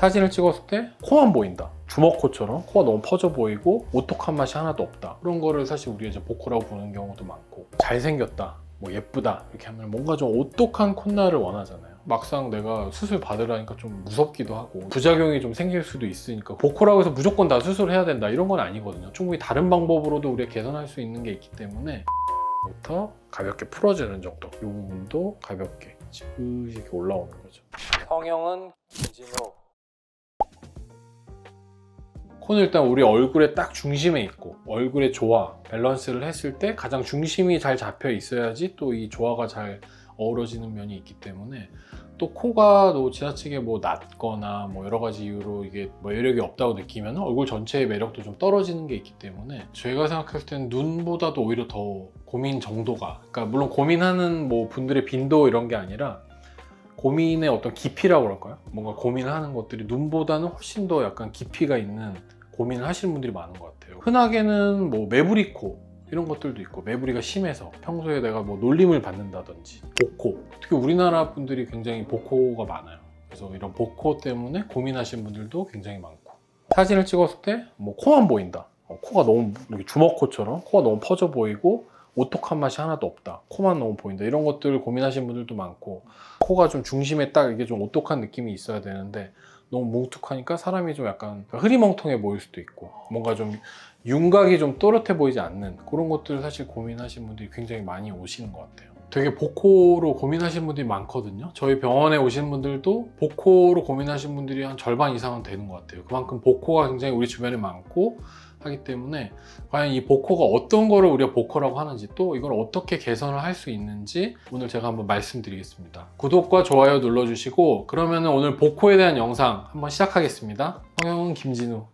사진을 찍었을 때 코만 보인다. 주먹코처럼 코가 너무 퍼져 보이고 오똑한 맛이 하나도 없다. 그런 거를 사실 우리가 이제 보코라고 부르는 경우도 많고, 잘생겼다, 뭐 예쁘다 이렇게 하면 뭔가 좀 오똑한 콧날을 원하잖아요. 막상 내가 수술 받으라니까 좀 무섭기도 하고 부작용이 좀 생길 수도 있으니까 보코라고 해서 무조건 다 수술해야 된다 이런 건 아니거든요. 충분히 다른 방법으로도 우리가 개선할 수 있는 게 있기 때문에 부터 가볍게 풀어주는 정도, 이 부분도 가볍게 지그시 이렇게 올라오는 거죠. 성형은 김진호. 코는 일단 우리 얼굴의 딱 중심에 있고, 얼굴의 조화, 밸런스를 했을 때 가장 중심이 잘 잡혀 있어야지 또 이 조화가 잘 어우러지는 면이 있기 때문에, 또 코가 또 지나치게 뭐 낮거나 뭐 여러 가지 이유로 이게 뭐 매력이 없다고 느끼면 얼굴 전체의 매력도 좀 떨어지는 게 있기 때문에, 제가 생각했을 때는 눈보다도 오히려 더 고민 정도가, 그러니까 물론 고민하는 뭐 분들의 빈도 이런 게 아니라 고민의 어떤 깊이라고 그럴까요? 뭔가 고민을 하는 것들이 눈보다는 훨씬 더 약간 깊이가 있는 고민을 하시는 분들이 많은 것 같아요. 흔하게는 뭐 매부리 코 이런 것들도 있고, 매부리가 심해서 평소에 내가 뭐 놀림을 받는다든지, 보코, 특히 우리나라 분들이 굉장히 보코가 많아요. 그래서 이런 보코 때문에 고민하시는 분들도 굉장히 많고, 사진을 찍었을 때 뭐 코만 보인다. 코가 너무 주먹코처럼 코가 너무 퍼져 보이고 오똑한 맛이 하나도 없다. 코만 너무 보인다. 이런 것들 고민하시는 분들도 많고, 코가 좀 중심에 딱 이게 좀 오똑한 느낌이 있어야 되는데 너무 뭉툭하니까 사람이 좀 약간 흐리멍텅해 보일 수도 있고, 뭔가 좀 윤곽이 좀 또렷해 보이지 않는 그런 것들을 사실 고민하시는 분들이 굉장히 많이 오시는 것 같아요. 되게 보코로 고민하시는 분들이 많거든요. 저희 병원에 오시는 분들도 보코로 고민하시는 분들이 한 절반 이상은 되는 것 같아요. 그만큼 보코가 굉장히 우리 주변에 많고 하기 때문에, 과연 이 보코가 어떤 거를 우리가 보코라고 하는지, 또 이걸 어떻게 개선을 할 수 있는지 오늘 제가 한번 말씀드리겠습니다. 구독과 좋아요 눌러주시고, 그러면 오늘 보코에 대한 영상 한번 시작하겠습니다. 성형은 김진우.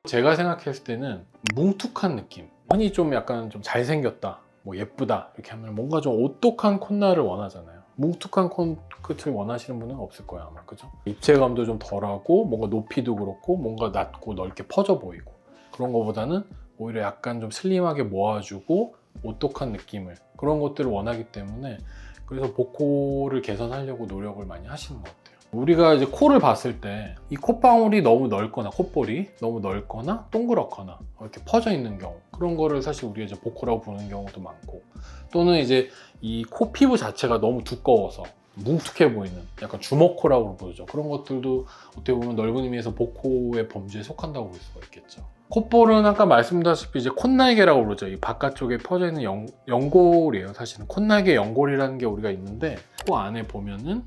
제가 생각했을 때는 뭉툭한 느낌, 흔히 좀 약간 좀 잘생겼다, 뭐 예쁘다 이렇게 하면 뭔가 좀 오똑한 콧날을 원하잖아요. 뭉툭한 콧끝을 원하시는 분은 없을 거예요 아마, 그죠? 입체감도 좀 덜하고 뭔가 높이도 그렇고 뭔가 낮고 넓게 퍼져 보이고, 그런 거보다는 오히려 약간 좀 슬림하게 모아주고 오똑한 느낌을, 그런 것들을 원하기 때문에, 그래서 보코를 개선하려고 노력을 많이 하시는 것 같아요. 우리가 이제 코를 봤을 때 이 콧방울이 너무 넓거나 콧볼이 너무 넓거나 동그랗거나 이렇게 퍼져 있는 경우, 그런 거를 사실 우리가 이제 보코라고 부르는 경우도 많고, 또는 이제 이 코 피부 자체가 너무 두꺼워서 뭉툭해 보이는 약간 주먹코라고 부르죠. 그런 것들도 어떻게 보면 넓은 의미에서 보코의 범주에 속한다고 볼 수가 있겠죠. 콧볼은 아까 말씀드렸다시피 이제 콧날개라고 그러죠. 이 바깥쪽에 퍼져 있는 연골이에요. 사실은 콧날개 연골이라는 게 우리가 있는데, 코 안에 보면은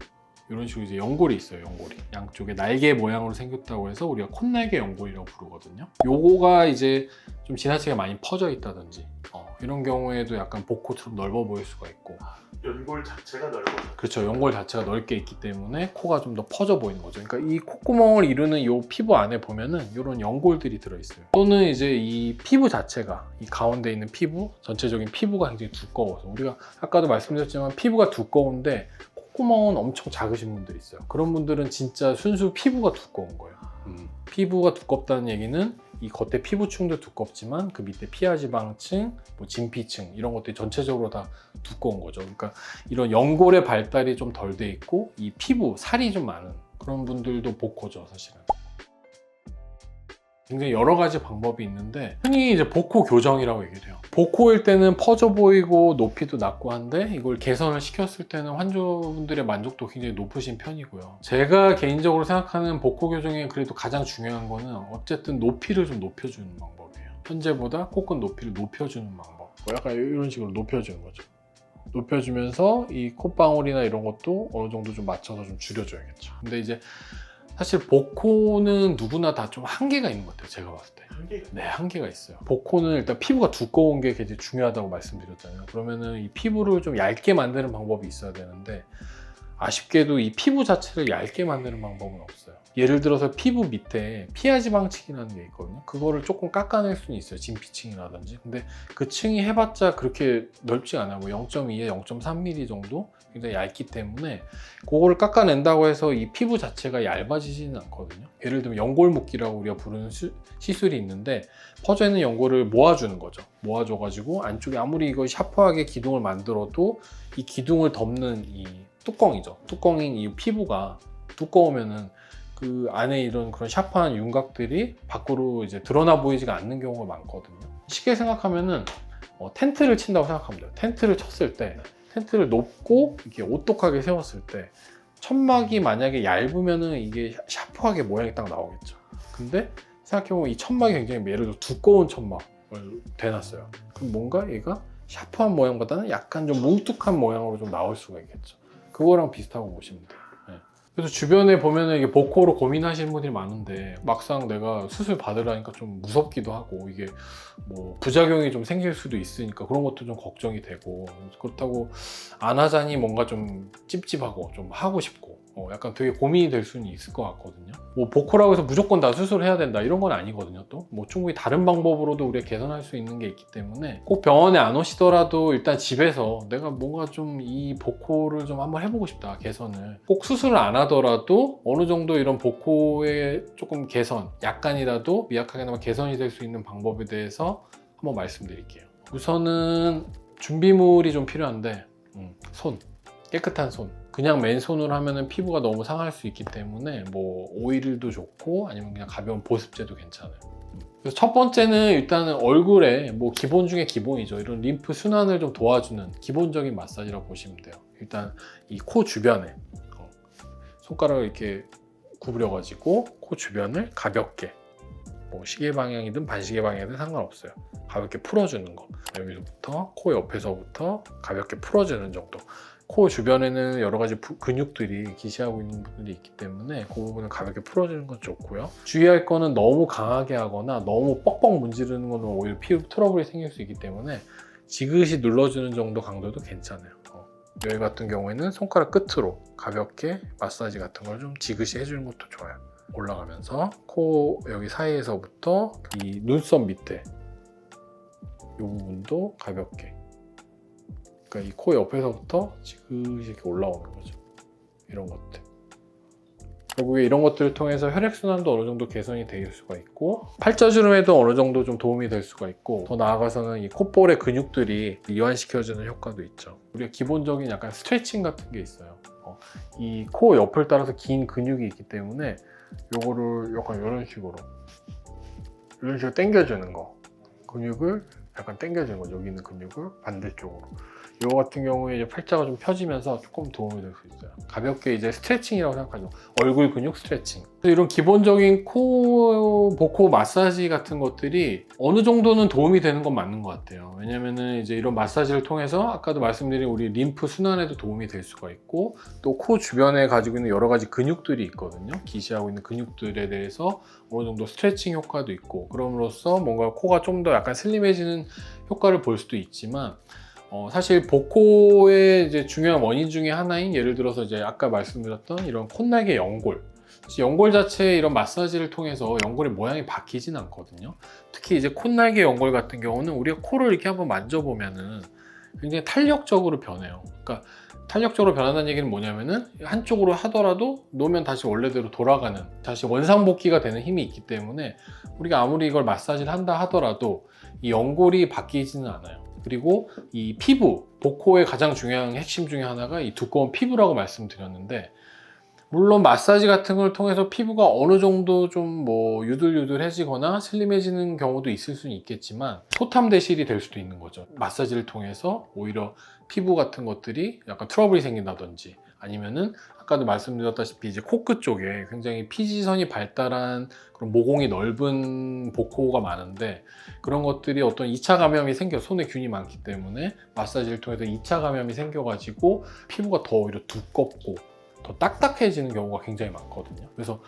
이런 식으로 이제 연골이 있어요. 연골이 양쪽에 날개 모양으로 생겼다고 해서 우리가 콧날개 연골이라고 부르거든요. 요거가 이제 좀 지나치게 많이 퍼져 있다든지 이런 경우에도 약간 보코처럼 넓어 보일 수가 있고, 연골 자체가 넓어요. 그렇죠. 연골 자체가 넓게 있기 때문에 코가 좀 더 퍼져 보이는 거죠. 그러니까 이 콧구멍을 이루는 이 피부 안에 보면은 이런 연골들이 들어있어요. 또는 이제 이 피부 자체가, 이 가운데 있는 피부, 전체적인 피부가 굉장히 두꺼워서, 우리가 아까도 말씀드렸지만 피부가 두꺼운데 콧구멍은 엄청 작으신 분들이 있어요. 그런 분들은 진짜 순수 피부가 두꺼운 거예요. 피부가 두껍다는 얘기는 이 겉에 피부층도 두껍지만 그 밑에 피하지방층, 뭐 진피층 이런 것들이 전체적으로 다 두꺼운 거죠. 그러니까 이런 연골의 발달이 좀 덜 돼 있고 이 피부, 살이 좀 많은 그런 분들도 보코죠, 사실은. 굉장히 여러 가지 방법이 있는데, 흔히 이제 보코 교정이라고 얘기를 해요. 보코일 때는 퍼져 보이고 높이도 낮고 한데, 이걸 개선을 시켰을 때는 환자분들의 만족도 굉장히 높으신 편이고요. 제가 개인적으로 생각하는 보코 교정에 그래도 가장 중요한 거는 어쨌든 높이를 좀 높여주는 방법이에요. 현재보다 코끝 높이를 높여주는 방법. 약간 이런 식으로 높여주는 거죠. 높여주면서 이 콧방울이나 이런 것도 어느 정도 좀 맞춰서 좀 줄여줘야겠죠. 근데 이제 사실 보코는 누구나 다 좀 한계가 있는 것 같아요. 제가 봤을 때. 한계가? 네, 한계가 있어요. 보코는 일단 피부가 두꺼운 게 굉장히 중요하다고 말씀드렸잖아요. 그러면은 이 피부를 좀 얇게 만드는 방법이 있어야 되는데, 아쉽게도 이 피부 자체를 얇게 만드는 방법은 없어요. 예를 들어서 피부 밑에 피하지방층이라는 게 있거든요. 그거를 조금 깎아낼 수는 있어요. 진피층이라든지. 근데 그 층이 해봤자 그렇게 넓지 않아요. 뭐 0.2에 0.3mm 정도? 굉장히 얇기 때문에 그거를 깎아낸다고 해서 이 피부 자체가 얇아지지는 않거든요. 예를 들면 연골 묶기라고 우리가 부르는 시술이 있는데, 퍼져 있는 연골을 모아주는 거죠. 모아줘가지고 안쪽에 아무리 이거 샤프하게 기둥을 만들어도 이 기둥을 덮는 이 뚜껑이죠. 뚜껑인 이 피부가 두꺼우면은 그 안에 이런 그런 샤프한 윤곽들이 밖으로 이제 드러나 보이지가 않는 경우가 많거든요. 쉽게 생각하면은 텐트를 친다고 생각하면 돼요. 텐트를 쳤을 때, 텐트를 높고 이렇게 오똑하게 세웠을 때 천막이 만약에 얇으면은 이게 샤프하게 모양이 딱 나오겠죠. 근데 생각해보면 이 천막이 굉장히 예를 들어 두꺼운 천막을 대놨어요. 그럼 뭔가 얘가 샤프한 모양보다는 약간 좀 뭉툭한 모양으로 좀 나올 수가 있겠죠. 그거랑 비슷하고 보시면 돼요. 네. 그래서 주변에 보면은 이게 복코로 고민하시는 분들이 많은데 막상 내가 수술 받으라니까 좀 무섭기도 하고 이게 뭐 부작용이 좀 생길 수도 있으니까 그런 것도 좀 걱정이 되고 그렇다고 안 하자니 뭔가 좀 찝찝하고 좀 하고 싶고 약간 되게 고민이 될 수는 있을 것 같거든요. 뭐 복코라고 해서 무조건 다 수술을 해야 된다 이런 건 아니거든요. 또 뭐 충분히 다른 방법으로도 우리가 개선할 수 있는 게 있기 때문에 꼭 병원에 안 오시더라도 일단 집에서 내가 뭔가 좀 이 복코를 좀 한번 해보고 싶다, 개선을. 꼭 수술을 안 하더라도 어느 정도 이런 복코의 조금 개선, 약간이라도 미약하게나마 개선이 될 수 있는 방법에 대해서 한번 말씀드릴게요. 우선은 준비물이 좀 필요한데 손, 깨끗한 손. 그냥 맨손으로 하면은 피부가 너무 상할 수 있기 때문에 뭐 오일도 좋고 아니면 그냥 가벼운 보습제도 괜찮아요. 그래서 첫 번째는 일단은 얼굴에 뭐 기본 중에 기본이죠. 이런 림프 순환을 좀 도와주는 기본적인 마사지라고 보시면 돼요. 일단 이 코 주변에 손가락을 이렇게 구부려 가지고 코 주변을 가볍게, 뭐 시계 방향이든 반시계 방향이든 상관없어요. 가볍게 풀어주는 거. 여기서부터 코 옆에서부터 가볍게 풀어주는 정도. 코 주변에는 여러 가지 근육들이 기시하고 있는 부분들이 있기 때문에 그 부분을 가볍게 풀어주는 건 좋고요. 주의할 거는 너무 강하게 하거나 너무 뻑뻑 문지르는 거는 오히려 피부 트러블이 생길 수 있기 때문에 지그시 눌러주는 정도 강도도 괜찮아요. 여기 같은 경우에는 손가락 끝으로 가볍게 마사지 같은 걸 좀 지그시 해주는 것도 좋아요. 올라가면서 코 여기 사이에서부터 이 눈썹 밑에 이 부분도 가볍게, 그러니까 이 코 옆에서부터 지그시 이렇게 올라오는 거죠. 이런 것들. 결국에 이런 것들을 통해서 혈액순환도 어느 정도 개선이 될 수가 있고 팔자주름에도 어느 정도 좀 도움이 될 수가 있고 더 나아가서는 이 콧볼의 근육들이 이완시켜주는 효과도 있죠. 우리가 기본적인 약간 스트레칭 같은 게 있어요. 이 코 옆을 따라서 긴 근육이 있기 때문에 요거를 약간 이런 식으로 당겨주는 거, 근육을 약간 당겨주는 거죠. 여기 있는 근육을 반대쪽으로. 이거 같은 경우에 이제 팔자가 좀 펴지면서 조금 도움이 될 수 있어요. 가볍게 이제 스트레칭이라고 생각하죠. 얼굴 근육 스트레칭. 이런 기본적인 코, 복코 마사지 같은 것들이 어느 정도는 도움이 되는 건 맞는 것 같아요. 왜냐면은 이제 이런 마사지를 통해서 아까도 말씀드린 우리 림프 순환에도 도움이 될 수가 있고 또 코 주변에 가지고 있는 여러 가지 근육들이 있거든요. 기시하고 있는 근육들에 대해서 어느 정도 스트레칭 효과도 있고 그럼으로써 뭔가 코가 좀 더 약간 슬림해지는 효과를 볼 수도 있지만 사실 복코의 이제 중요한 원인 중에 하나인 예를 들어서 이제 아까 말씀드렸던 이런 콧날개 연골. 연골 자체의 이런 마사지를 통해서 연골의 모양이 바뀌진 않거든요. 특히 이제 콧날개 연골 같은 경우는 우리가 코를 이렇게 한번 만져보면은 굉장히 탄력적으로 변해요. 그러니까 탄력적으로 변한다는 얘기는 뭐냐면은 한쪽으로 하더라도 놓으면 다시 원래대로 돌아가는, 다시 원상복귀가 되는 힘이 있기 때문에 우리가 아무리 이걸 마사지를 한다 하더라도 이 연골이 바뀌지는 않아요. 그리고 이 피부, 복코의 가장 중요한 핵심 중에 하나가 이 두꺼운 피부라고 말씀드렸는데 물론 마사지 같은 걸 통해서 피부가 어느 정도 좀 뭐 유들유들해지거나 슬림해지는 경우도 있을 수는 있겠지만 소탐대실이 될 수도 있는 거죠. 마사지를 통해서 오히려 피부 같은 것들이 약간 트러블이 생긴다든지 아니면은 아까도 말씀드렸다시피 이제 코끝 쪽에 굉장히 피지선이 발달한 그런 모공이 넓은 복코가 많은데 그런 것들이 어떤 2차 감염이 생겨, 손에 균이 많기 때문에 마사지를 통해서 2차 감염이 생겨가지고 피부가 더 오히려 두껍고 더 딱딱해지는 경우가 굉장히 많거든요. 그래서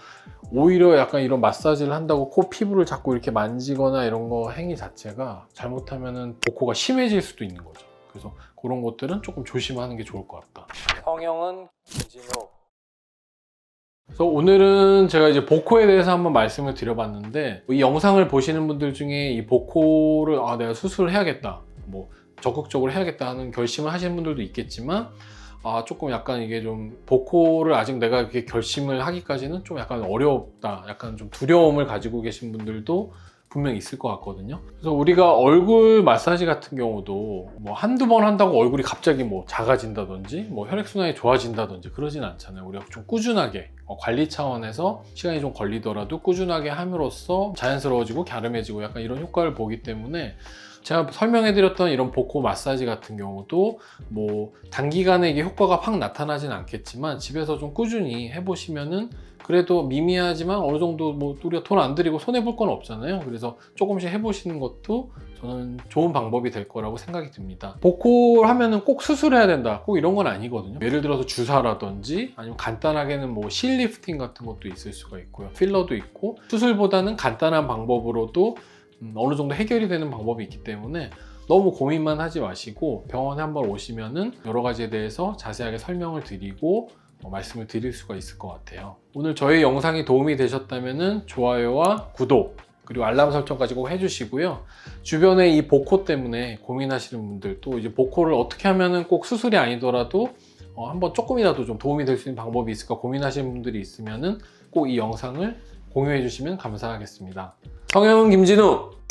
오히려 약간 이런 마사지를 한다고 코 피부를 자꾸 이렇게 만지거나 이런 거 행위 자체가 잘못하면은 복코가 심해질 수도 있는 거죠. 그래서 그런 것들은 조금 조심하는 게 좋을 것 같다. 성형은 김진호. 그래서 오늘은 제가 이제 복코에 대해서 한번 말씀을 드려봤는데 이 영상을 보시는 분들 중에 이 복코를 내가 수술을 해야겠다, 뭐 적극적으로 해야겠다 하는 결심을 하시는 분들도 있겠지만 조금 약간 이게 좀 복코를 아직 내가 이렇게 결심을 하기까지는 좀 약간 어렵다, 약간 좀 두려움을 가지고 계신 분들도 분명히 있을 것 같거든요. 그래서 우리가 얼굴 마사지 같은 경우도 뭐 한두 번 한다고 얼굴이 갑자기 뭐 작아진다든지 뭐 혈액순환이 좋아진다든지 그러진 않잖아요. 우리가 좀 꾸준하게 관리 차원에서 시간이 좀 걸리더라도 꾸준하게 함으로써 자연스러워지고 갸름해지고 약간 이런 효과를 보기 때문에 제가 설명해드렸던 이런 복코 마사지 같은 경우도 뭐 단기간에 이게 효과가 확 나타나진 않겠지만 집에서 좀 꾸준히 해보시면은 그래도 미미하지만 어느 정도 뭐 우리가 돈 안 들이고 손해볼 건 없잖아요. 그래서 조금씩 해보시는 것도 저는 좋은 방법이 될 거라고 생각이 듭니다. 복코 하면은 꼭 수술해야 된다, 꼭 이런 건 아니거든요. 예를 들어서 주사라든지 아니면 간단하게는 뭐 실 리프팅 같은 것도 있을 수가 있고요. 필러도 있고 수술보다는 간단한 방법으로도 어느 정도 해결이 되는 방법이 있기 때문에 너무 고민만 하지 마시고 병원에 한번 오시면은 여러 가지에 대해서 자세하게 설명을 드리고 말씀을 드릴 수가 있을 것 같아요. 오늘 저희 영상이 도움이 되셨다면은 좋아요와 구독 그리고 알람 설정까지 꼭 해주시고요. 주변에 이 복코 때문에 고민하시는 분들, 또 이제 복코를 어떻게 하면은 꼭 수술이 아니더라도 한번 조금이라도 좀 도움이 될 수 있는 방법이 있을까 고민하시는 분들이 있으면은 꼭 이 영상을 공유해 주시면 감사하겠습니다. 성형은 김진우!